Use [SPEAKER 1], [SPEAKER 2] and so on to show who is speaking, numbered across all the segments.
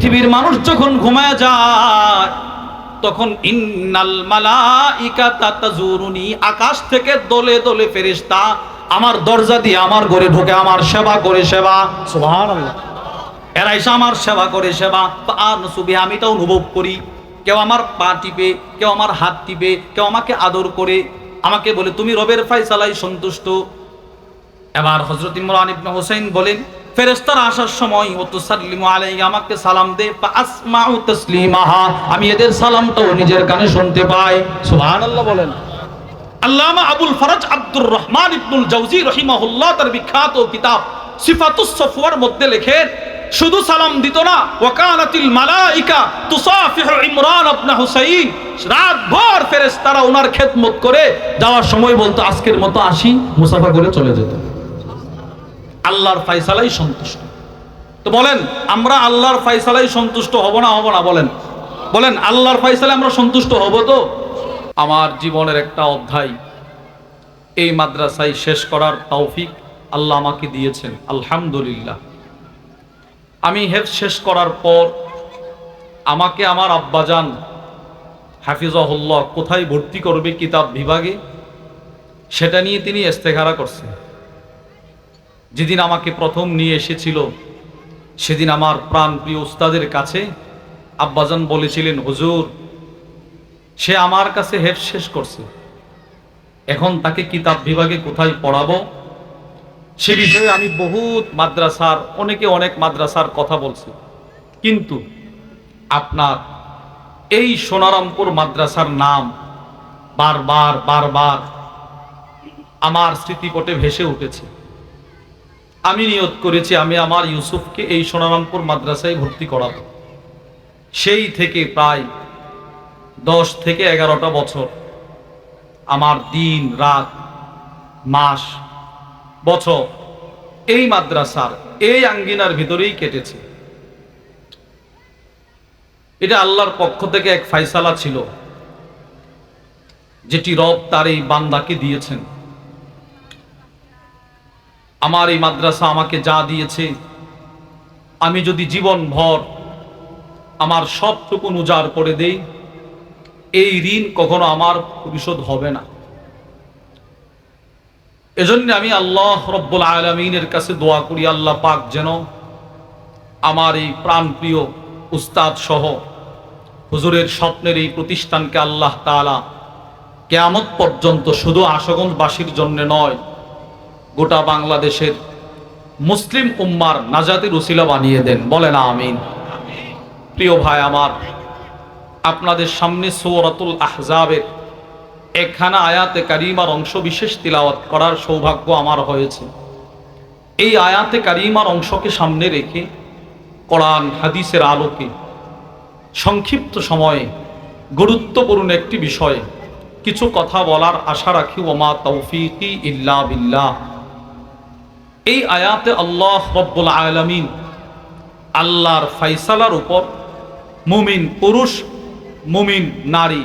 [SPEAKER 1] পৃথিবীর মানুষ যখন ঘুমায় যায় তখন ইন্নাল মালাইকাতা তাজুরুনি, আকাশ থেকে দলে দলে ফেরেশতা আমার দরজা দিয়ে আমার ঘরে ঢুকে আমার সেবা করে, সেবা সুবহানাল্লাহ, এরা এসে আমার সেবা করে, সেবা আর নসুবি, আমি এটা অনুভব করি। কেউ আমার পা টিপে, কেউ আমার হাত টিপে, কেউ আমাকে আদর করে, আমাকে বলে তুমি রবের ফায়সালায় সন্তুষ্ট। এবার হযরত ইমরান ইবনে হুসাইন বলেন, ফেরেশতারা আসার সময় ও তুসাল্লিমু আলাইহি, আমাকে সালাম দে, ফা আসমাউ তাসলিমাহা, আমি এদের সালামটাও নিজের কানে শুনতে পাই। সুবহানাল্লাহ বলেন। আল্লামা আবুল ফরজ আব্দুর রহমান ইবনুল জাওজি রাহিমাহুল্লাহ তার বিখ্যাত কিতাব সিফাতুস সফওয়ার মধ্যে লেখেন, শুধু সালাম দিত না, ওয়াকানাতিল মালাইকা তুসাফিহু ইমরান ইবনে হুসাইন, রাতভর ফেরেশতারা ওনার খেদমত করে যাওয়ার সময় বলতো আজকের মতো আসি, মুসাফা করে চলে যেত। আল্লাহর ফয়সালায় সন্তুষ্ট। তো বলেন আমরা আল্লাহর ফয়সালায় সন্তুষ্ট হব না, হব না? বলেন বলেন, আল্লাহর ফয়সালায় আমরা সন্তুষ্ট হব তো? আমার জীবনের একটা অধ্যায় এই মাদ্রাসায় শেষ করার তৌফিক আল্লাহ আমাকে দিয়েছেন, আলহামদুলিল্লাহ। আমি হেফজ শেষ করার পর আমাকে আমার আব্বাজান হাফিজাহুল্লাহ কোথায় ভর্তি করবে কিতাব বিভাগে, সেটা নিয়ে তিনি ইস্তেখারা করছেন। যেদিন আমাকে প্রথম নিয়ে এসেছিল সেদিন আমার প্রাণ প্রিয় উস্তাদের কাছে আব্বাজান বলেছিলেন, হুজুর সে আমার কাছে হেফজ শেষ করছে, এখন তাকে কিতাব বিভাগে কোথায় পড়াবো? সে বিষয়ে আমি বহুত মাদ্রাসার, অনেকে অনেক মাদ্রাসার কথা বলছে, কিন্তু আপনার এই সোনারামপুর মাদ্রাসার নাম বারবার বারবার আমার স্মৃতিপটে ভেসে উঠেছে। আমি নিয়ত করেছি আমি আমার ইউসুফকে এই সোনারামপুর মাদ্রাসায় ভর্তি করাবো। সেই থেকে প্রায় 10 থেকে 11টা বছর আমার দিন রাত মাস বছর এই মাদ্রাসার এই আঙ্গিনার ভিতরেই কেটেছে। এটা আল্লাহর পক্ষ থেকে এক ফায়সালা ছিল, যেটি রব তার এই বান্দাকে দিয়েছেন। আমার এই মাদ্রাসা আমাকে যা দিয়েছে, আমি যদি জীবন ভর আমার সবটুকু উজাড় করে দেই, এই ঋণ কখনো আমার পরিশোধ হবে না। এজন্য আমি আল্লাহ রব্বুল আলামিনের কাছে দোয়া করি, আল্লাহ পাক যেন আমার এই প্রাণপ্রিয় উস্তাদ সহ হুজুরের স্বপ্নের এই প্রতিষ্ঠানকে আল্লাহ তাআলা কিয়ামত পর্যন্ত শুধু আশুগঞ্জবাসীর জন্য নয়, গোটা বাংলাদেশের মুসলিম উম্মার নাজাতের উসিলা বানিয়ে দেন। বলেন আমিন। প্রিয় ভাই আমার, আপনাদের সামনে সূরাতুল আহজাবের একখানা আয়াতে কারিমার অংশ বিশেষ তিলাওয়াত করার সৌভাগ্য আমার হয়েছে। এই আয়াতে কারিমার অংশকে সামনে রেখে কোরআন হাদিসের আলোকে সংক্ষিপ্ত সময়ে গুরুত্বপূর্ণ একটি বিষয়ে কিছু কথা বলার আশা রাখি। ওমা তৌফিকি ইল্লা বিল্লাহ। এই আয়াতে আল্লাহ রব্বুল আলামিন আল্লাহর ফায়সালার উপর মুমিন পুরুষ মুমিন নারী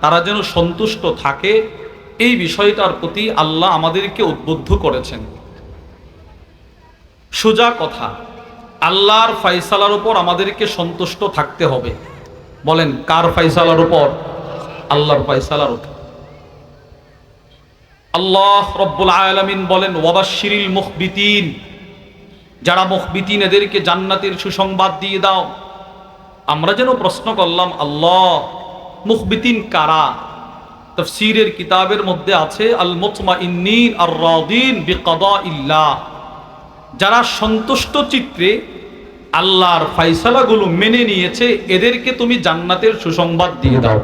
[SPEAKER 1] তারা যেন সন্তুষ্ট থাকে, এই বিষয়টার প্রতি আল্লাহ আমাদেরকে উদ্বুদ্ধ করেছেন। সোজা কথা, আল্লাহর ফায়সালার উপর আমাদেরকে সন্তুষ্ট থাকতে হবে। বলেন কার ফায়সালার উপর? আল্লাহর ফায়সালার উপর। আল্লাহ রব্বুল আলামিন বলেন, ওয়াবাশশিরিল মুখবিতিন, যারা মুখবিতিন এদেরকে জান্নাতের সুসংবাদ দিয়ে দাও। আমরা যেন প্রশ্ন করলাম, আল্লাহ মুখবিতিন কারা? তাফসীরের কিতাবের মধ্যে আছে আল মুতমাইন্নিন আর রাদিন বিকাদাইল্লাহ, যারা সন্তুষ্ট চিত্রে আল্লাহর ফায়সালাগুলো মেনে নিয়েছে, এদেরকে তুমি জান্নাতের সুসংবাদ দিয়ে দাও।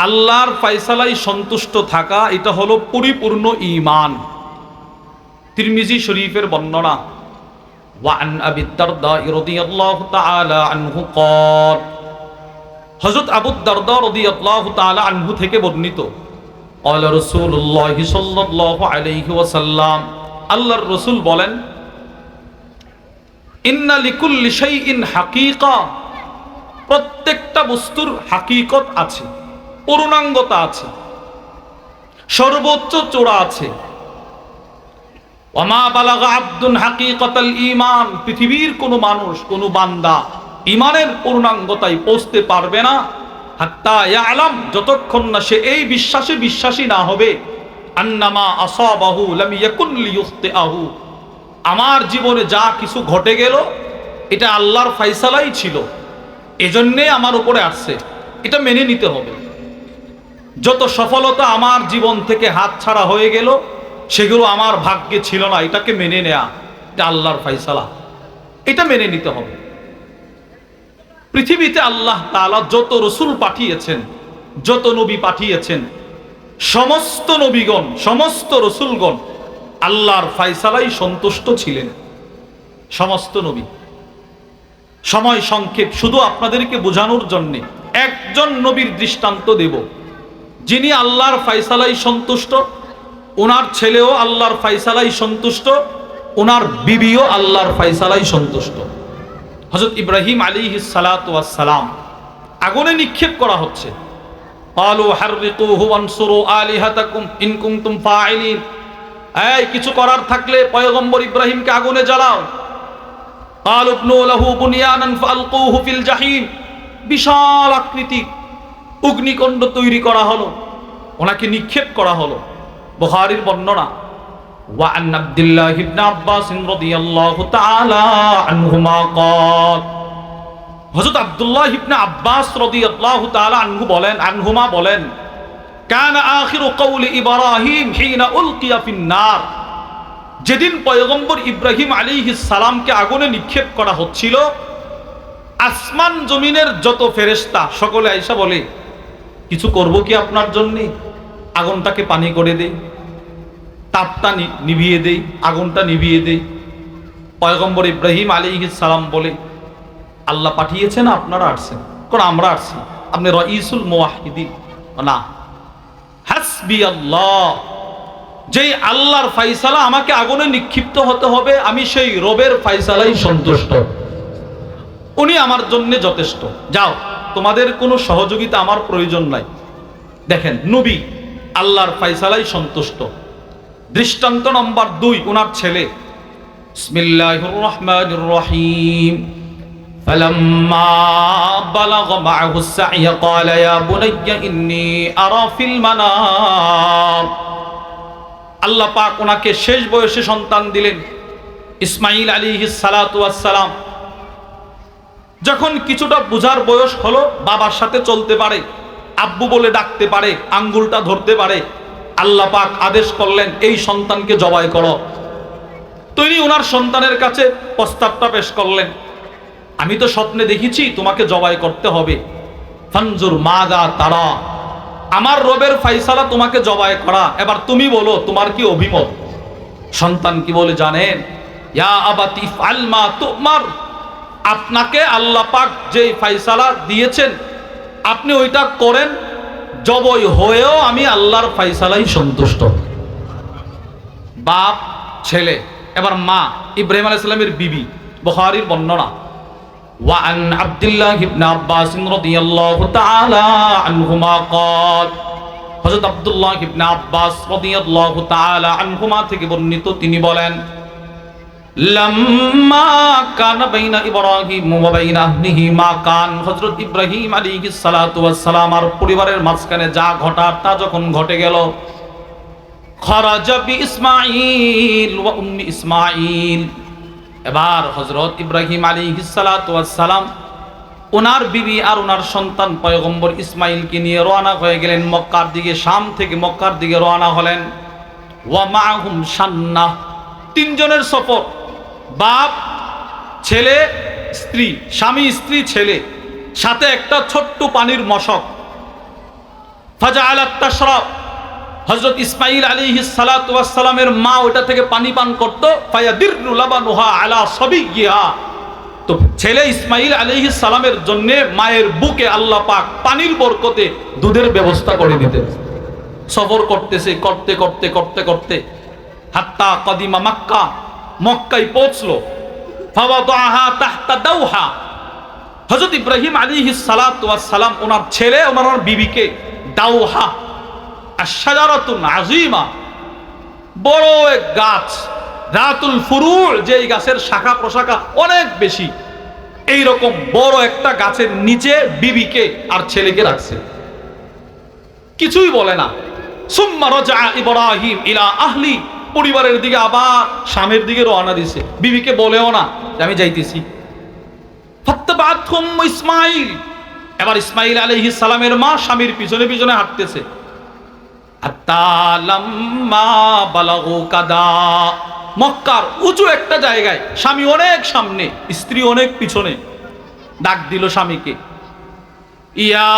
[SPEAKER 1] আল্লাহর ফায়সালায় সন্তুষ্ট থাকা, এটা হলো পরিপূর্ণ ঈমান। তিরমিজি শরীফের বর্ণনা, ওয়ান আবি দারদা রাদিয়াল্লাহু তাআলা আনহু قال, হযরত আবু দারদা রাদিয়াল্লাহু তাআলা আনহু থেকে বর্ণিত, قال রাসূলুল্লাহ সাল্লাল্লাহু আলাইহি ওয়াসাল্লাম, আল্লাহর রাসূল বলেন, ইন্না লিকুল্লি শাইইন হাকীকা, প্রত্যেকটা বস্তুর হাকিকত আছে, পূর্ণাঙ্গতা আছে, সর্বোচ্চ চূড়া আছে। ওয়ামা বালাগা আব্দুন হাকিকাতাল ঈমান, পৃথিবীর কোনো মানুষ, কোনো বান্দা ঈমানের পূর্ণাঙ্গতায় পৌঁছতে পারবে না হাত্তা ইয়ালাম, যতক্ষণ না সে এই বিশ্বাসে বিশ্বাসী না হবে আন্নামা আসাবাহু লাম ইয়াকুন লিয়ুখতিআহু, আমার জীবনে যা কিছু ঘটে গেল এটা আল্লাহর ফয়সালাই ছিল, এজন্যে আমার উপরে আসছে, এটা মেনে নিতে হবে। যত সফলতা আমার জীবন থেকে হাতছাড়া হয়ে গেল সেগুলো আমার ভাগ্যে ছিল না, এটাকে মেনে নেয়া, এটা আল্লাহর ফয়সালা, এটা মেনে নিতে হবে। পৃথিবীতে আল্লাহ তাআলা যত রসুল পাঠিয়েছেন, যত নবী পাঠিয়েছেন, সমস্ত নবীগণ, সমস্ত রসুলগণ আল্লাহর ফয়সালাই সন্তুষ্ট ছিলেন, সমস্ত নবী। সময় সংক্ষেপ, শুধু আপনাদেরকে বোঝানোর জন্য একজন নবীর দৃষ্টান্ত দেব, যিনি আল্লাহর ফয়সালাই সন্তুষ্ট, ওনার ছেলেও আল্লাহর ফয়সালাই সন্তুষ্ট, ওনার বিবিও আল্লাহর ফয়সালাই সন্তুষ্ট। হযরত ইব্রাহিম আলাইহিস সালাতু ওয়াস সালাম আগুনে নিক্ষেপ করা হচ্ছে, ক্বালু হাররিকুহু ওয়ানসুরু আলিহাতাকুম ইন কুনতুম ফাইলিন, এই কিছু করার থাকলে পয়গম্বর ইব্রাহিমকে আগুনে জ্বালাও। ক্বালু ইবনু লাহু বুনিয়ানান ফালকুহু ফিল জাহিম, বিশাল আকৃতি অগ্নিকুণ্ড তৈরি করা হলো, ওনাকে নিক্ষেপ করা হলো। বুখারীর বর্ণনা, ওয়া আন আব্দুল্লাহ ইবনে আব্বাস রাদিয়াল্লাহু তাআলা আনহুমা ক্বাল, হযরত আব্দুল্লাহ ইবনে আব্বাস রাদিয়াল্লাহু তাআলা আনহুমা বলেন, কানা আখিরু কওলি ইব্রাহিম হিনা উলকিয়া ফিন নার, যেদিন পয়গম্বর ইব্রাহিম আলাইহিস সালামকে আগুনে নিক্ষেপ করা হচ্ছিল, আসমান জমিনের যত ফেরেশতা সকলে আয়েশা বলে, কিছু করব কি আপনার জন্য, আগুনটাকে পানি করে দেই, তাপটা নিভিয়ে দেই, আগুনটা নিভিয়ে দেই। পয়গম্বর ইব্রাহিম আলাইহিস সালাম বলে, আল্লাহ পাঠিয়েছেন, আপনারা আসছেন? কোন আমরা আসছি, আপনি রাইসুল মুওয়াহহিদিন না, হাসবি আল্লাহ, যেই আল্লাহর ফয়সালা আমাকে আগুনে নিক্ষিপ্ত হতে হবে, আমি সেই রবের ফয়সালাই সন্তুষ্ট, উনি আমার জন্য যথেষ্ট, যাও, তোমাদের কোনো সহযোগিতা আমার প্রয়োজন নাই। দেখেন, নবী আল্লাহর ফয়সালাই সন্তুষ্ট। দৃষ্টান্ত নম্বর 2, ওনার ছেলে। বিসমিল্লাহির রহমানির রহিম, ফালাম্মা বালাগা মা'আহু আস-সা'য়া ক্বালা ইয়া বুনাইয়া ইন্নী আরা ফিল মানাম, আল্লাহ পাক ওনাকে শেষ বয়সে সন্তান দিলেন, ইসমাঈল আলাইহিস সালাতু ওয়াস সালাম। যখন কিছুটা বুঝার বয়স হলো, বাবার সাথে চলতে পারে, আব্বু বলে ডাকতে পারে, আঙ্গুলটা ধরতে পারে, আল্লাহ পাক আদেশ করলেন এই সন্তানকে জবাই করো। তিনি ওনার সন্তানের কাছে প্রস্তাবটা পেশ করলেন, আমি তো স্বপ্নে দেখেছি তোমাকে জবাই করতে হবে, ফানজুর মাযা তারা, আমার রবের ফয়সালা তোমাকে জবাই করা, এবার তুমি বলো তোমার কি অভিমত। সন্তান কি বলে জানেন? ইয়া আবাতি ফাল মা তুমার, আপনাকে আল্লাহ পাক যে ফয়সালা দিয়েছেন আপনি ওইটা করেন, জবাই হয়েও আমি আল্লাহর ফয়সালাই সন্তুষ্ট। বাপ ছেলে, এবার মা ইব্রাহিম আলাইহিস সালামের বিবি। বুখারীর বর্ণনা, ওয়া আন আব্দুল্লাহ ইবনে আব্বাস রাদিয়াল্লাহু তাআলা আনহুমা ক্বাল, হযরত আব্দুল্লাহ ইবনে আব্বাস রাদিয়াল্লাহু তাআলা আনহুমা থেকে বর্ণিত, তিনি বলেন, লাম্মা কানা বাইনা ইব্রাহিম ওয়া বাইনা আহলিহি মা কান, হযরত ইব্রাহিম আলাইহিস সালাতু ওয়াস সালাম আর পরিবারের মাঝখানে যা ঘটার তা যখন ঘটে গেল, খারাজা বি ইসমাঈল ওয়া উম্মি ইসমাঈল, এবার হযরত ইব্রাহিম আলাইহিস সালাতু ওয়াস সালাম ওনার বিবি আর ওনার সন্তান পয়গম্বর ইসমাঈলকে নিয়ে রওনা হয়ে গেলেন মক্কার দিকে, শাম থেকে মক্কার দিকে রওনা হলেন। ওয়া মাআহুম শান্নাহ, 3 জনের সফর, বাপ ছেলে স্ত্রী, স্বামী স্ত্রী ছেলে, সাথে একটা ছোট্ট পানির মশক। ফাজআলাত তাশরাব, হযরত ইসমাঈল আলাইহিস সালাতু ওয়াস সালামের মা ওটা থেকে পানি পান করত, ফায়াদিরু লাবানুহা আলা সাবিয়্যিহা, তো ছেলে ইসমাঈল আলাইহিস সালামের জন্য মায়ের বুকে আল্লাহ পাক পানির বরকতে দুধের ব্যবস্থা করে দিতেন। সফর করতেছে, করতে করতে করতে করতে হাত্তা কদিমা মক্কা, মক্কায় পৌঁছলো। ফাওয়াদাহা তাহতা দাওহা, হযরত ইব্রাহিম আলাইহিস সালাতু ওয়াস সালাম ওনার ছেলে ওনার বিবিকে দাওহা আশ-শাজারাতুন আযীমা, বড় এক গাছ, রাতুল ফুরুল, যেই গাছের শাখা প্রশাখা অনেক বেশি, এই রকম বড় একটা গাছের নিচে বিবিকে আর ছেলেকে রাখছে, কিছুই বলে না। সুম্মা রাজা ইব্রাহিম ইলা আহলি, পরিবারের দিকে আবার স্বামীর দিকে রওনা দিছে, বিবিকে বলেও না যে আমি যাইতেছি। ফাত্তাবাতহুম ইসমাইল, এবার ইসমাইল আলাইহিস সালামের মা স্বামীর পিছনে পিছনে হাঁটতেছে। হাত্তা লাম্মা বালাগু কাদা, মক্কার উঁচু একটা জায়গায়, স্বামী অনেক সামনে, স্ত্রী অনেক পিছনে। ডাক দিল স্বামীকে, ইয়া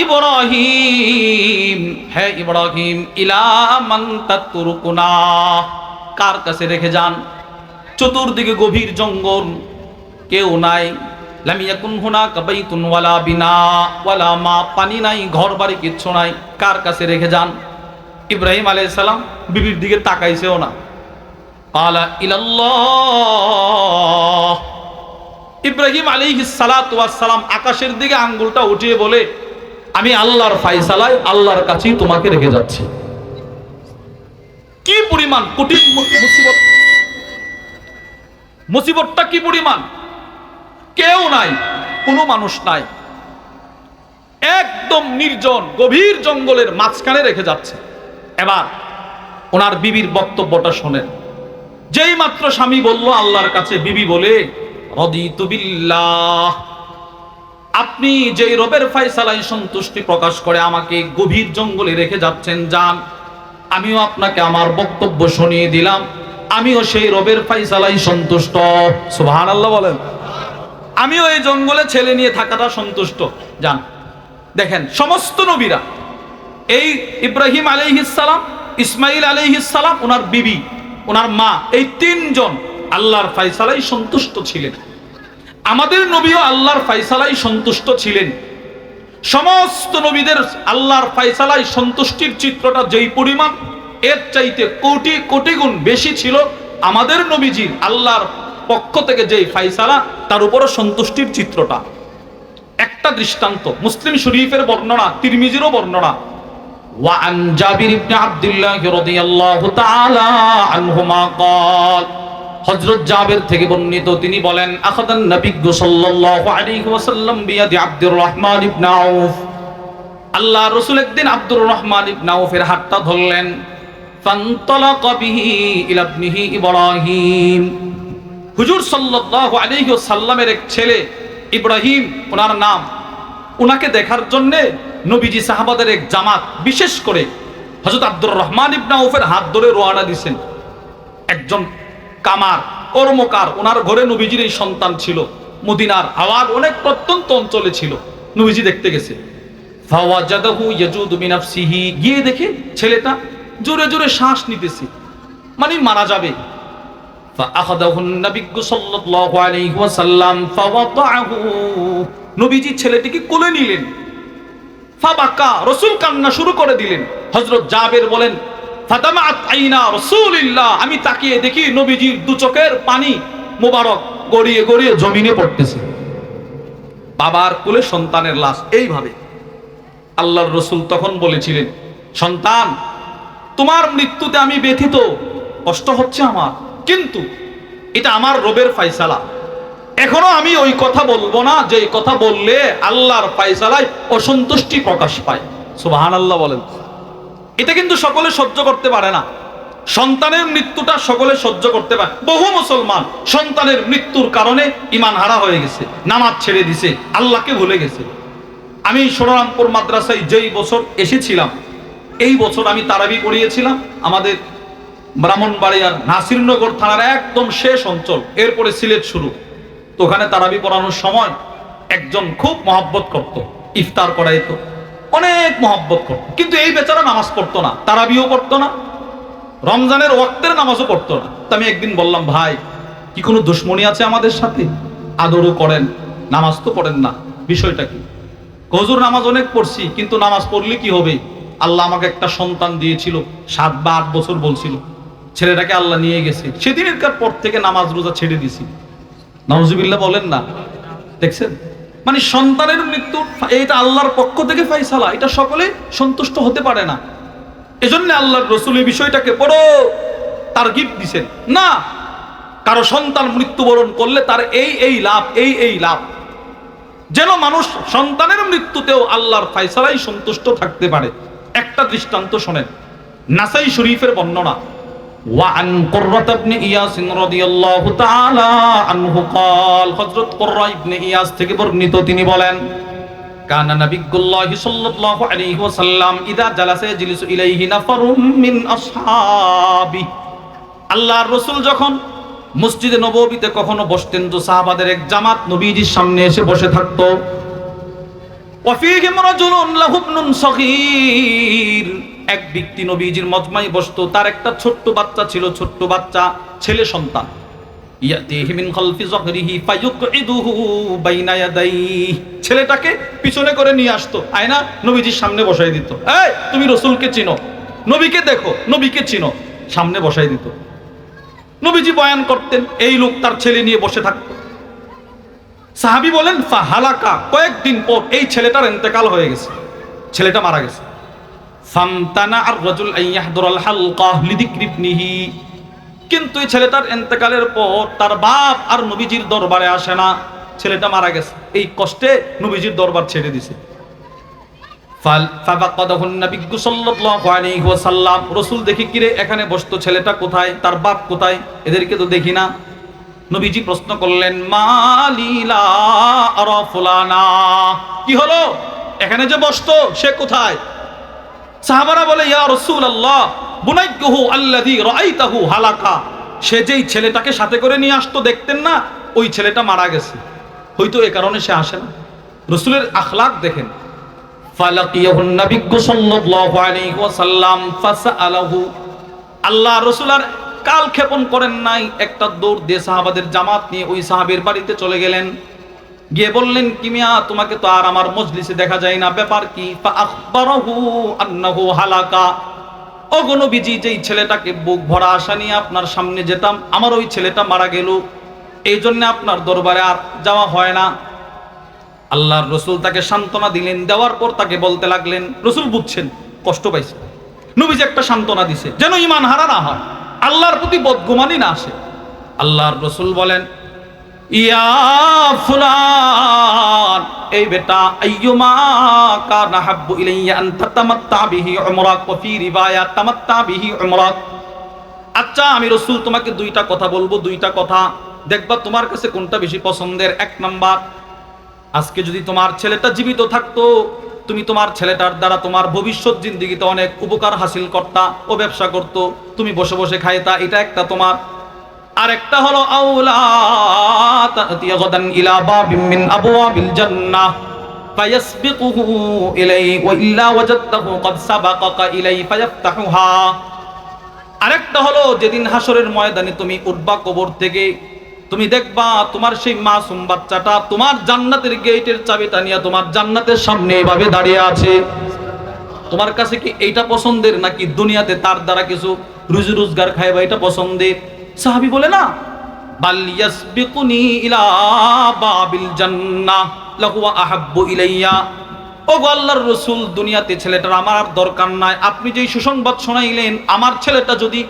[SPEAKER 1] ইব্রাহিম, হে ইব্রাহিম, ইলা মান তাতরুকুনা, কার কাছে রেখে যান? চতুর্দিকে গভীর জঙ্গল, কেউ নাই। লাম ইয়াকুন হুনাকা বাইতুন ওয়ালা বিনা ওয়ালা মা, পানি নাই, ঘর বাড়ি কিচ্ছু নাই, কার কাছে রেখে যান? ইব্রাহিম আলাইহিস সালাম বিবির দিকে তাকাইছেও না। ক্বালা ইলাল্লাহ, ইব্রাহিম আলাইহিস সালাতু ওয়াস সালাম আকাশের দিকে আঙ্গুলটা উঠিয়ে বলে, আমি আল্লাহর ফায়সালায় আল্লাহর কাছেই তোমাকে রেখে যাচ্ছি। কি পরিমাণ কঠিন মুসিবত, মুসিবতটা কি পরিমাণ! কেউ নাই, কোনো মানুষ নাই, একদম নির্জন গভীর জঙ্গলের মাঝখানে রেখে যাচ্ছে। এবার ওনার বিবির বক্তব্যটা শোনেন। যেই মাত্র স্বামী বলল আল্লাহর কাছে, বিবি বলে, রাদিতু বিল্লাহ, আপনি যেই রবের ফয়সালায় সন্তুষ্টি প্রকাশ করে আমাকে গভীর জঙ্গলে রেখে যাচ্ছেন, যান। আমিও আপনাকে আমার বক্তব্য শুনিয়ে দিলাম, আমিও সেই রবের ফয়সালায় সন্তুষ্ট। সুবহানাল্লাহ বলেন। আমিও এই জঙ্গলে ছেলে নিয়ে থাকাটা সন্তুষ্ট, যান। দেখেন, সমস্ত নবীরা, এই ইব্রাহিম আলাইহিস সালাম, ইসমাইল আলাইহিস সালাম, ওনার বিবি, ওনার মা, এই তিনজন আল্লাহর ফয়সালায় সন্তুষ্ট ছিলেন। আমাদের নবীও আল্লাহর ফয়সালায় সন্তুষ্ট ছিলেন। সমস্ত নবীদের আল্লাহর ফয়সালায় সন্তুষ্টির চিত্রটা যেই পরিমাণ, এর চাইতে কোটি কোটি গুণ বেশি ছিল আমাদের নবীজির আল্লাহর পক্ষ থেকে যেই ফয়সালা, তার উপরও সন্তুষ্টির চিত্রটা। একটা দৃষ্টান্ত, মুসলিম শরীফের বর্ণনা, তিরমিজিরও বর্ণনা। وعن جابر بن عبد الله رضي الله تعالى عنهما قال, হযরত জাবের থেকে বর্ণিত, তিনি বলেন, আখাদান নবী সাল্লাল্লাহু আলাইহি ওয়াসাল্লাম বিয়াদি আব্দুর রহমান ইবনে আউফ, আল্লাহ রাসূল একদিন আব্দুর রহমান ইবনে আউফের হাতটা ধরলেন। ফান্তালাকা বিহি ইলা ইবনিহি ইব্রাহিম, হুজুর সাল্লাল্লাহু আলাইহি ওয়াসাল্লামের এক ছেলে ইব্রাহিম, ওনার নাম, ওনাকে দেখার জন্য নবীজি সাহাবাদের এক জামাত, বিশেষ করে হযরত আব্দুর রহমান ইবনে আউফের হাত ধরে রওনা দিয়েছেন। একজন কামার, কর্মকার, ওনার ঘরে নবীজির এই সন্তান ছিল। মদিনার হাওয়ার অনেক প্রত্যন্ত অঞ্চলে ছিল, নবীজি দেখতে গেছে। ফাওয়াজাদাহু ইয়াজুদু বিনাফসিহি, গিয়ে দেখে ছেলেটা জোরে জোরে শ্বাস নিতেছে, মানে মারা যাবে। ফাআখাযাহু নবী সাল্লাল্লাহু আলাইহি ওয়াসাল্লাম ফাওয়াদাহু, নবীজি ছেলেটিকে কোলে নিলেন। ফাবাকা, রাসূল কান্না শুরু করে দিলেন। হযরত জাবের বলেন, ফাতামাত আইনা রাসূলিল্লাহ, আমি তাকিয়ে দেখি নবীজির দু চোখের পানি মোবারক গড়িয়ে গড়িয়ে জমিনে পড়তেছে। বাবার কোলে সন্তানের লাশ এইভাবে। আল্লাহর রাসূল তখন বলেছিলেন, সন্তান, তোমার মৃত্যুতে আমি ব্যথিত, কষ্ট হচ্ছে আমার, কিন্তু এটা আমার রবের ফয়সালা। এখনো আমি ওই কথা বলবো না যে কথা বললে আল্লাহর ফয়সালায় অসন্তুষ্টি প্রকাশ পায়। সুবহানাল্লাহ বলেন। এটা কিন্তু সকলে সহ্য করতে পারে না। সন্তানের মৃত্যুটা সকলে সহ্য করতে পারে। বহু মুসলমান সন্তানের মৃত্যুর কারণে ঈমান হারা হয়ে গেছে, নামাজ ছেড়ে দিছে, আল্লাহকে ভুলে গেছে। আমি সোনারামপুর মাদ্রাসায় যেই বছর এসেছিলাম, এই বছর আমি তারাবি পড়িয়েছিলাম আমাদের ব্রাহ্মণবাড়িয়ার নাসিরনগর থানার একদম শেষ অঞ্চল, এরপরে সিলেট শুরু। তো ওখানে তারাবি পড়ানোর সময় একজন খুব মহব্বত করত, ইফতার করাইতো, অনেক মহব্বত করত, কিন্তু এই বেচারা নামাজ পড়তো না, তারাবিও পড়তো না, রমজানের ওয়াক্তের নামাজও পড়তো না। তো আমি একদিন বললাম, ভাই, কি কোনো দুশ্মনী আছে আমাদের সাথে? আদরও করেন, নামাজ তো পড়েন না, বিষয়টা কি? হুজুর, নামাজ অনেক পড়ছি, কিন্তু নামাজ পড়লে কি হবে? আল্লাহ আমাকে একটা সন্তান দিয়েছিল, 7 বা 8 বছর বলছিল, ছেলেটাকে আল্লাহ নিয়ে গেছে, সেদিনের পর থেকে নামাজ রোজা ছেড়ে দিছি। নাউজুবিল্লাহ বলেন না। দেখছেন, মানে সন্তানের মৃত্যু এটা আল্লাহর পক্ষ থেকে ফয়সালা, এটা সকলে সন্তুষ্ট হতে পারে না। এজন্য আল্লাহর রাসূল এই বিষয়টাকে বড় তারগিব দিছেন না, কারো সন্তান মৃত্যুবরণ করলে তার এই লাভ, এই লাভ, যেন মানুষ সন্তানের মৃত্যুতেও আল্লাহর ফায়সালাই সন্তুষ্ট থাকতে পারে। একটা দৃষ্টান্ত শোনেন, নাসাই শরীফের বর্ণনা, ওয়ান কুররাত ইবনে ইয়াস রাদিয়াল্লাহু তাআলা আনহু قال, হযরত কুররা ইবনে ইয়াস থেকে বর্ণিত, তিনি বলেন, কানা নবিয়্যুল্লাহি সাল্লাল্লাহু আলাইহি ওয়াসাল্লাম ইযা জালাসা ইয়াজলিসু ইলাইহি নাফারুম মিন আসহাবি, আল্লাহর রাসূল যখন মসজিদে নববীতে কখনো বসতেন তো সাহাবাদের এক জামাত নবীজির সামনে এসে বসে থাকতো। ওয়া ফীহিম রাজুলুন লাহু ইবনুন সাগীর, এক ব্যক্তি নবীজির মজমায় বসতো, তার একটা ছোট্ট বাচ্চা ছিল, ছোট্ট বাচ্চা, ছেলে সন্তান। ইয়াতিহি মিন খালফি যহরিহি ফায়ুকঈদুহু বাইনা ইয়াদাইহি, ছেলেটাকে পিছনে করে নিয়ে আসতো, আয়না নবীজির সামনে বসাই দিত। এই তুমি রাসূলকে চিনো, নবীকে দেখো, নবীকে চিনো, সামনে বসাই দিত। নবীজি বয়ান করতেন, এই লোক তার ছেলে নিয়ে বসে থাকতো। সাহাবী বলেন, ফাহালাকা, কয়েকদিন পর এই ছেলেটার ইন্তেকাল হয়ে গেছে, ছেলেটা মারা গেছে। ফামতানা আর রাজুল আন ইয়াহদুরাল হালকা লিযিকরি ইবনিহি, কিন্তু এই ছেলেটার ইন্তেকালের পর তার বাপ আর নবীজির দরবারে আসে না, ছেলেটা মারা গেছে, এই কষ্টে নবীজির দরবার ছেড়ে দিছে। ফাবাকাদাহুন নবিয়্যু সাল্লাল্লাহু আলাইহি ওয়াসাল্লাম, রাসূল দেখি কিরে এখানে বসতো, ছেলেটা কোথায়, তার বাপ কোথায়, এদেরকে তো দেখি না। নবীজি প্রশ্ন করলেন, মালিলা আরা ফুলানা, কি হলো, এখানে যে বসতো সে কোথায়? সাহাবারা বলে, ইয়া রাসূলুল্লাহ বুনাইয়ুহু আল্লাযী রাআইতাহু হালাকা, সে যেই ছেলেটাকে সাথে করে নিয়ে আসতো দেখতেন না, ওই ছেলেটা মারা গেছে, হয়তো এই কারণে সে আসে না। রাসূলের আখলাক দেখেন। ফালাকিয়াহুন নবিয়্যু সাল্লাল্লাহু আলাইহি ওয়াসাল্লাম ফাসআলাহু, আল্লাহ রাসূল আর কাল ক্ষেপণ করেন নাই, একটা দৌড় দিয়ে সাহাবাদের জামাত নিয়ে ওই সাহাবীর বাড়িতে চলে গেলেন, গিয়ে বললেন, কি মিয়া, তোমাকে তো আর আমার মজলিসে দেখা যায় না, ব্যাপার কি? ফাআখবারাহু আন্নাহু হালাকা, ওগো নবীজি, যেই ছেলেটাকে বুক ভরা আশা নিয়ে আপনার সামনে যেতাম, আমার ওই ছেলেটা মারা গেল, এই জন্য আপনার দরবারে আর যাওয়া হয় না। আল্লাহর রাসূল তাকে সান্ত্বনা দিলেন, দেওয়ার পর তাকে বলতে লাগলেন, রাসূল বুঝছেন কষ্ট পাইছে, নবীজি একটা সান্ত্বনা দিছে যেন ঈমান হারা না হয়, আল্লাহর প্রতি বদগুমানি না আসে। আল্লাহর রাসূল বলেন, ইয়া ফুলান, এই বেটা, আইয়ুমা কানা হাব্বু ইলাইয়া আন তাতামাত্তা বিহি উমরাক ওয়া ফি রিওয়ায়া তামাত্তা বিহি উমরাক, আচ্ছা আমি রাসূল তোমাকে দুইটা কথা বলবো, দুইটা কথা দেখবা তোমার কাছে কোনটা বেশি পছন্দের। এক নাম্বার, আজকে যদি তোমার ছেলেটা জীবিত থাকতো, তুমি তোমার ছেলেটার দ্বারা তোমার ভবিষ্যৎ জিন্দেগিতে অনেক উপকার হাসিল করতা, ও ব্যবসা করতো, তুমি বসে বসে খাইতা, এটা একটা তোমার। আর একটা হলো, আউলা তাতিয়া গাদান ইলা বাবিন মিন আবওয়াবিল জান্নাহ ফায়াসবিকুহু ইলাইহি ওয়া ইল্লা ওয়াজাদতাহু ক্বাদ সাবাকাকা ইলাইহি ফায়াফতাহুহা। আরেকটা হলো, যেদিন হাসরের ময়দানে তুমি উঠবা কবর থেকে, তুমি দেখবা তোমার সেই মাসুম বাচ্চাটা তোমার জান্নাতের গেটের চাবিটা নিয়ে তোমার জান্নাতের সামনে এভাবে দাঁড়িয়ে আছে। তোমার কাছে কি এইটা পছন্দের, নাকি দুনিয়াতে তার দ্বারা কিছু রুজি রোজগার খাইবা, এটা পছন্দের? সাহাবী বলে, না, বাল ইয়াসবিকুনি ইলা বাবিল জান্নাহ লাহু আহাব্বু ইলাইয়া, ও গো আল্লাহর রাসূল, দুনিয়াতে ছেলেটার আমার আর দরকার নাই, আপনি যেই সুসংবাদ শোনাইলেন, আমার ছেলেটা যদি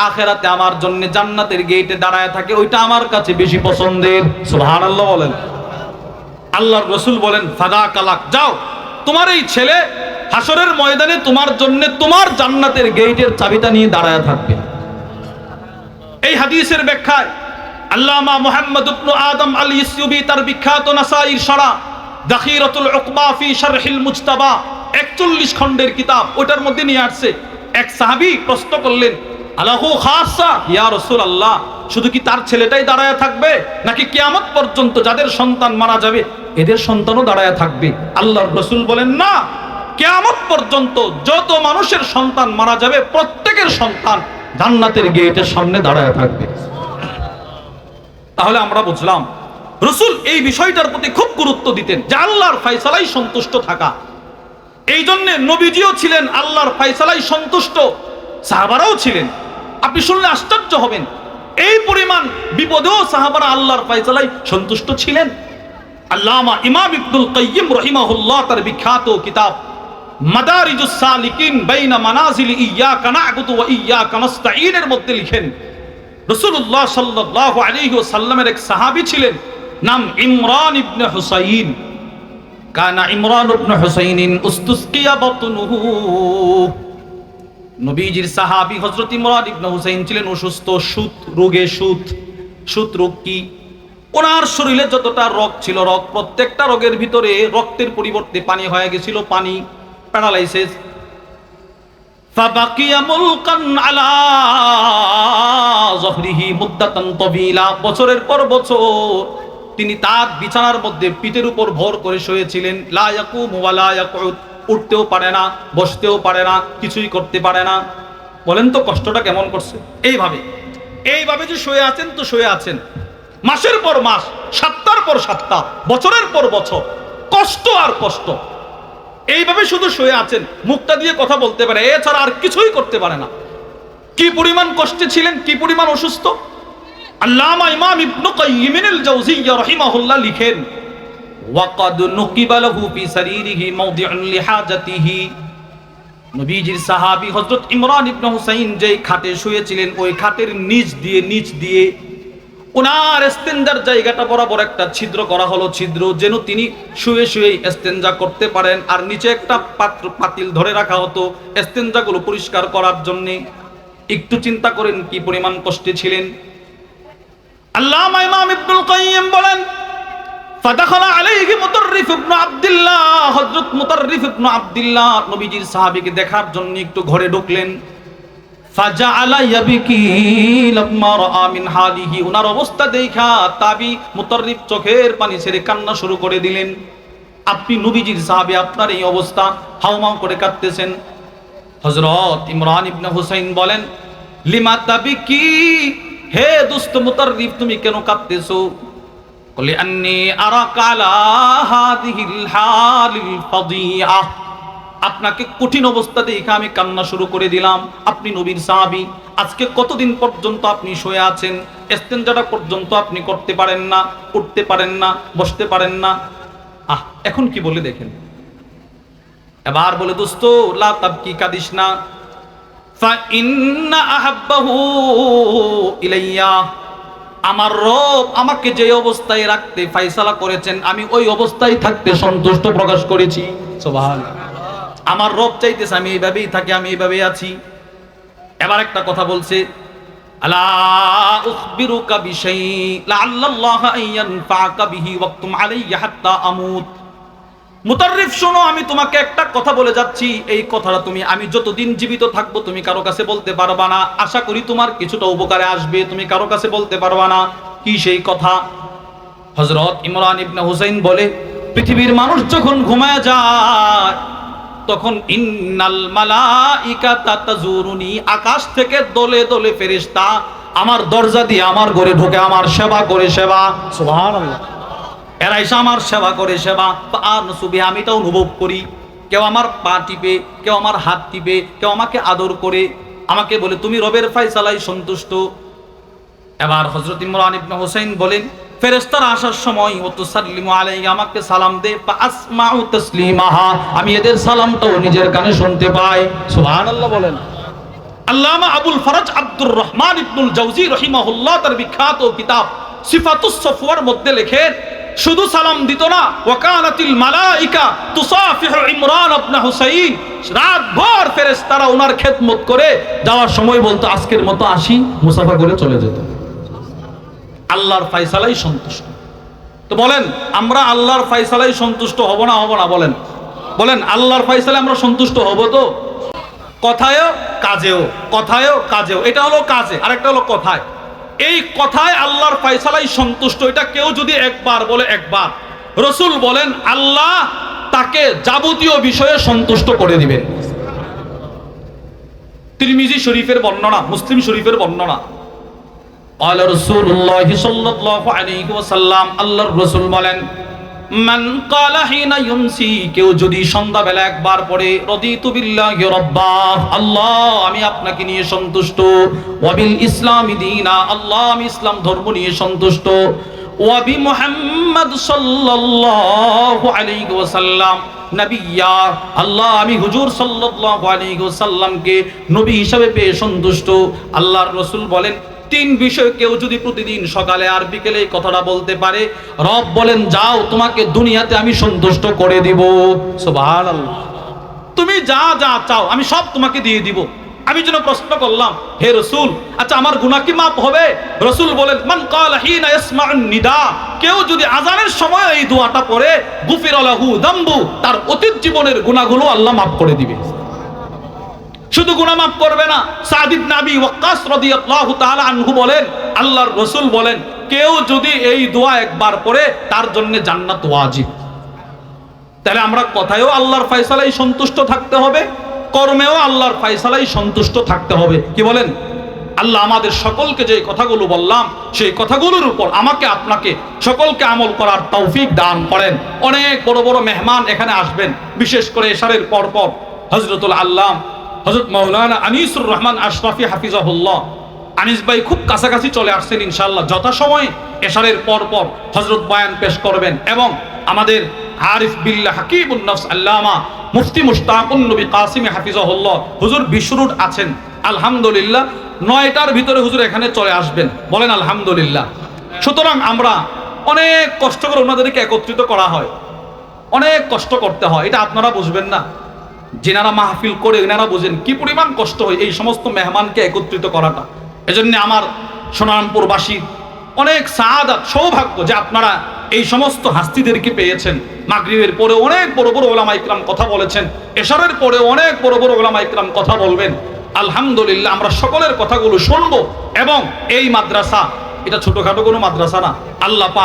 [SPEAKER 1] আখেরাতে আমার জন্য জান্নাতের গেটে দাঁড়ায় থাকে, ওইটা আমার কাছে বেশি পছন্দের। সুবহানাল্লাহ বলেন। আল্লাহর রাসূল বলেন, ফাদাকালাক, যাও, তোমার এই ছেলে হাসরের ময়দানে তোমার জন্য তোমার জান্নাতের গেটের চাবিটা নিয়ে দাঁড়ায় থাকবে। এই হাদিসের ব্যাখ্যায় আল্লামা মুহাম্মদ ইবনে আদম আল ইসইউবি তার বিখ্যাত নাসাঈর শরা দাখিরাতুল উকবা ফি শারহিল মুজতাবা 41 খণ্ডের কিতাব, ওটার মধ্যে নিয়ে আসছে, এক সাহাবী প্রশ্ন করলেন, আলাহু খাসা, ইয়া রাসূলুল্লাহ, শুধু কি তার ছেলেটাই দাঁড়ায় থাকবে, নাকি কিয়ামত পর্যন্ত যাদের সন্তান মারা যাবে এদের সন্তানও দাঁড়ায় থাকবে? আল্লাহর রাসূল বলেন, না, কিয়ামত পর্যন্ত যত মানুষের সন্তান মারা যাবে প্রত্যেকের সন্তান জান্নাতের গেটের সামনে দাঁড়ায় থাকবে। তাহলে আমরা বুঝলাম রাসূল এই বিষয়টার প্রতি খুব গুরুত্ব দিতেন, যে আল্লাহর ফয়সালায় সন্তুষ্ট থাকা। এই জন্য নবীজিও ছিলেন আল্লাহর ফয়সালায় সন্তুষ্ট, সাহাবারাও ছিলেন। আপনি শুনলে আশ্চর্য হবেন, এই পরিমাণ বিপদেও সাহাবারা আল্লাহর ফয়সালায় সন্তুষ্ট ছিলেন। আল্লামা ইমাম ইবনুল কাইয়্যিম রাহিমাহুল্লাহ তার বিখ্যাত কিতাব মাদারিজুস সালিকিন বাইনা মানাজিল ইয়্যাকা না'বুদু ওয়া ইয়্যাকা নাস্তাঈনের মধ্যে লিখেন, রাসূলুল্লাহ সাল্লাল্লাহু আলাইহি ওয়াসাল্লামের এক সাহাবী ছিলেন, নাম ইমরান ইবনে হুসাইন। কানা ইমরান ইবনে হুসাইনিন উস্তুসকিয়া বাতনুহু। নবীজির সাহাবী হযরত ইমরান ইবনে হুসাইন ছিলেন অসুস্থ, সুত রোগে। সুত রোগ কি? ওনার শরীরে যতটা রোগ ছিল, রোগ প্রত্যেকটা রোগের ভিতরে রক্তের পরিবর্তে পানি হয়ে গেছিল, পানি, প্যারালাইসিস। ফাবাকিয়া মুলকান আলা যহরিহি মুদ্দাতান তাবিলা, বছরের পর বছর তিনি তার বিছানার মধ্যে পিঠের উপর ভর করে শুয়েছিলেন। লা ইয়াকুমু ওয়া লা ইয়াকুদ, উঠতেও পারে না, বসতেও পারে না, কিছুই করতে পারে না। বলেন তো কষ্টটা কেমন করছে? এইভাবে যে শুয়ে আছেন, তো শুয়ে আছেন মাসের পর মাস, সপ্তাহের পর সপ্তাহ, বছরের পর বছর, কষ্ট আর কষ্ট। এইভাবে শুধু শুয়ে আছেন, মুখটা দিয়ে কথা বলতে পারে, এছাড়া আর কিছুই করতে পারে না। কি পরিমাণ কষ্টে ছিলেন, কি পরিমাণ অসুস্থ। আল্লামা ইমাম ইবনে কাইয়িম আল জাওজিয়্যা রাহিমাহুল্লাহ লিখেন, ওয়াকাদ নুকিবা লাহু ফি সারিরিহি মাওদিউন লিহাজাতিহি। নবীজির সাহাবী হযরত ইমরান ইবনে হুসাইন যেই খাটে শুয়েছিলেন, ওই খাটের নিচ দিয়ে ওনার ইস্তেনজার জায়গাটা বরাবর একটা ছিদ্র করা হলো, ছিদ্র যেন তিনি শুয়ে শুয়ে ইস্তেনজা করতে পারেন। আর নিচে একটা পাতিল ধরে রাখা হতো ইস্তেনজাগুলো পরিষ্কার করার জন্য। একটু চিন্তা করেন কি পরিমাণ কষ্টে ছিলেন। আল্লামা ইমাম ইবনুল কাইয়িম বলেন, ফাদাখালা আলাইহি মুতাররিফ ইবনে আব্দুল্লাহ, হযরত মুতাররিফ ইবনে আব্দুল্লাহ নবীজির সাহাবীকে দেখার জন্য একটু ঘরে ঢুকলেন। ফাজাআলা ইয়াবকি লাম্মা রাআ মিন হালিহি, ওনার অবস্থা দেখা তাবি মুতাররিফ চোখের পানি ছেড়ে কান্না শুরু করে দিলেন। আপনি নবীজির সাহাবী, আপনার এই অবস্থা, হাউমাউ করে কাঁদতেছেন। হযরত ইমরান ইবনে হুসাইন বলেন, লিমা তাবিকি, হে দোস্ত মুতাররিফ তুমি কেন কাঁদতেছো? বলে, আন্নী আরাকা আলা হাযিহিল হালিল ফাদিআ, আপনাকে কঠিন অবস্থা দেখে আমি কান্না শুরু করে দিলাম। আপনি নবীর সাহাবী, আজকে কতদিন পর্যন্ত আপনি শুয়ে আছেন, ইস্তেনজাটা পর্যন্ত আপনি করতে পারেন না, উঠতে পারেন না, বসতে পারেন না। এখন কি বলে দেখেন। এবার বলে, দোস্ত লা তাবকি, কাঁদিস না। ফা ইন্না আহাব্বাহু ইলাইয়া, আমার রব আমাকে যে অবস্থায় রাখতে ফয়সালা করেছেন, আমি ওই অবস্থায় থাকতে সন্তুষ্ট প্রকাশ করেছি। সুবহানাল্লাহ। আমার রব চাইতেছে আমি এইভাবেই থাকি, আমি এইভাবেই আছি। এবার একটা কথা বলছে, আলা উখবিরুকা বিশাই লাআল্লাল্লাহা আইয়ানফাআকা বিহি ওয়াক্তুম আলাইহি হাত্তা আমুত। মুতাররিফ শোনো, আমি তোমাকে একটা কথা বলে যাচ্ছি, এই কথাটা তুমি, আমি যতদিন জীবিত থাকবো তুমি কারো কাছে বলতে পারবা না। আশা করি তোমার কিছুটা উপকারে আসবে, তুমি কারো কাছে বলতে পারবা না। কি সেই কথা? হযরত ইমরান ইবনে হুসাইন বলে, পৃথিবীর মানুষ যখন ঘুমায় যায়, তখন ইন্নাল মালাইকাতা তাজুরুনি, আকাশ থেকে দলে দলে ফেরেশতা আমার দরজা দিয়ে আমার ঘরে ঢোকে, আমার সেবা করে, সেবা। সুবহানাল্লাহ। এরা এসে আমার সেবা করে, সেবা। আর নসুবি, আমি তা অনুভব করি। কেউ আমার পা টিপে, কেউ আমার হাত টিপে, কেউ আমাকে আদর করে, আমাকে বলে তুমি রবের ফয়সালায় সন্তুষ্ট। এবার হযরত ইমরান ইবনে হুসাইন বলেন, ফেরেশতারা আসার সময় ও তুসাল্লিমু আলাইহি, আমাকে সালাম দে, ফা আসমাউ তাসলিমাহা, আমি এদের সালামটাও নিজের কানে শুনতে পাই। সুবহানাল্লাহ বলেন। আল্লামা আবুল ফরজ আব্দুর রহমান ইবনুল জাওজি রাহিমাহুল্লাহ তার বিখ্যাত কিতাব সিফাতুস সফওয়ার মধ্যে লেখেন, শুধু সালাম দিত না, ওয়াকানাতিল মালাইকা তুসাফিহু ইমরান ইবনে হুসাইন, রাতভর ফেরেশতারা ওনার খেদমত করে যাওয়ার সময় বলতো আজকের মতো আসি, মুসাফা করে চলে যেত। আল্লাহর ফয়সালায় সন্তুষ্ট। তো বলেন, আমরা আল্লাহর ফয়সালায় সন্তুষ্ট হব না, হব না? বলেন বলেন, আল্লাহর ফয়সালায় আমরা সন্তুষ্ট হব তো? কথায়ও কাজেও, কথায়ও কাজেও। এটা হলো কাজে, আরেকটা হলো কথায়। এই কথায় আল্লাহর ফয়সালায় সন্তুষ্ট, এটা কেউ যদি একবার বলে, একবার, রাসূল বলেন আল্লাহ তাকে যাবতীয় বিষয়ে সন্তুষ্ট করে দিবেন। তিরমিজি শরীফের বর্ণনা, মুসলিম শরীফের বর্ণনা। قال رسول الله صلى الله عليه وسلم, আল্লাহর রাসূল বলেন, মান ক্বালা হিনা ইউমসি, কেউ যদি সন্ধ্যাবেলা একবার পড়ে, রাদিতু বিল্লাহি রাব্বা, আল্লাহ আমি আপনাকে নিয়ে সন্তুষ্ট, ওয়া বিল ইসলামি দীনা, আল্লাহ আমি ইসলাম ধর্ম নিয়ে সন্তুষ্ট, ওয়া বি মুহাম্মদ সাল্লাল্লাহু আলাইহি ওয়াসাল্লাম, নাবিয়্যা, আল্লাহ আমি হুজুর সাল্লাল্লাহু আলাইহি ওয়াসাল্লামকে নবী হিসেবে পেয়ে সন্তুষ্ট। আল্লাহর রাসূল বলেন, তিন বিষয় কেউ যদি প্রতিদিন সকালে আর বিকেলে এই কথাটা বলতে পারে, রব বলেন যাও তোমাকে দুনিয়াতে আমি সন্তুষ্ট করে দিব। সুবহানাল্লাহ। তুমি যা যা চাও আমি সব তোমাকে দিয়ে দিব। আমি যেন প্রশ্ন করলাম, হে রাসূল, আচ্ছা আমার গুনাহ কি মাফ হবে? রাসূল বলেন, মান ক্বালা হিনা ইয়াসমাউন নিদা, কেউ যদি আযানের সময় এই দোয়াটা পড়ে, গুফিরা লাহু যামবু, তার অতীত জীবনের গুনাহগুলো আল্লাহ মাফ করে দিবে। শুধু গুনাহ মাফ করবে না, সাদ ইবনে আবি ওয়াক্কাস রাদিয়াল্লাহু তাআলা আনহু বলেন, আল্লাহর রাসূল বলেন, কেউ যদি এই দোয়া একবার পড়ে তার জন্য জান্নাত ওয়াজিব। তাহলে আমরা কথায়ও আল্লাহর ফয়সালায় সন্তুষ্ট থাকতে হবে, কর্মেও আল্লাহর ফয়সালায় সন্তুষ্ট থাকতে হবে। কি বলেন? আল্লাহ আমাদের সকলকে যে কথাগুলো বললাম সেই কথাগুলোর উপর আমাকে আপনাকে সকলকে আমল করার তৌফিক দান করেন। অনেক বড় বড় মেহমান এখানে আসবেন, বিশেষ করে এশারের পরপর হযরতুল আল্লাম হযরত মাওলানা আনিসুর রহমান আশরাফি হাফিজাহুল্লাহ, আনিস ভাই খুব কাছাকাছি চলে আসছেন ইনশাআল্লাহ। যথাসময়ে এশারের পরপর হযরত বয়ান পেশ করবেন এবং আমাদের আরিফ বিল্লাহ হাকিমুন নফস আল্লামা মুফতি মুশতাকুন নবী কাসিম হাফিজাহুল্লাহ হুজুর বিশরুট আছেন। আলহামদুলিল্লাহ 9টার ভিতরে হুজুর এখানে চলে আসবেন, বলেন আলহামদুলিল্লাহ। সুতরাং আমরা অনেক কষ্ট করে ওনাদেরকে একত্রিত করা হয়, অনেক কষ্ট করতে হয়, এটা আপনারা বুঝবেন না। যিনারা মাহফিল করে এনারা বুঝেন কি পরিমাণ কষ্ট হয় এই সমস্ত মেহমানকে একত্রিত করাটা। এজন্য আমার সোনারামপুরবাসী অনেক সাআদাত, সৌভাগ্য যে আপনারা এই সমস্ত হাস্তিদেরকে পেয়েছেন। মাগরিবের পরে অনেক বড় বড় ওলামা ইকরাম কথা বলেছেন, এশারের পরে অনেক বড় বড় ওলামা ইকরাম কথা বলবেন। আলহামদুলিল্লাহ আমরা সকলের কথাগুলো শুনবো এবং এই মাদ্রাসা এটা ছোটখাটো কোনো মাদ্রাসা না। আল্লাহ পাক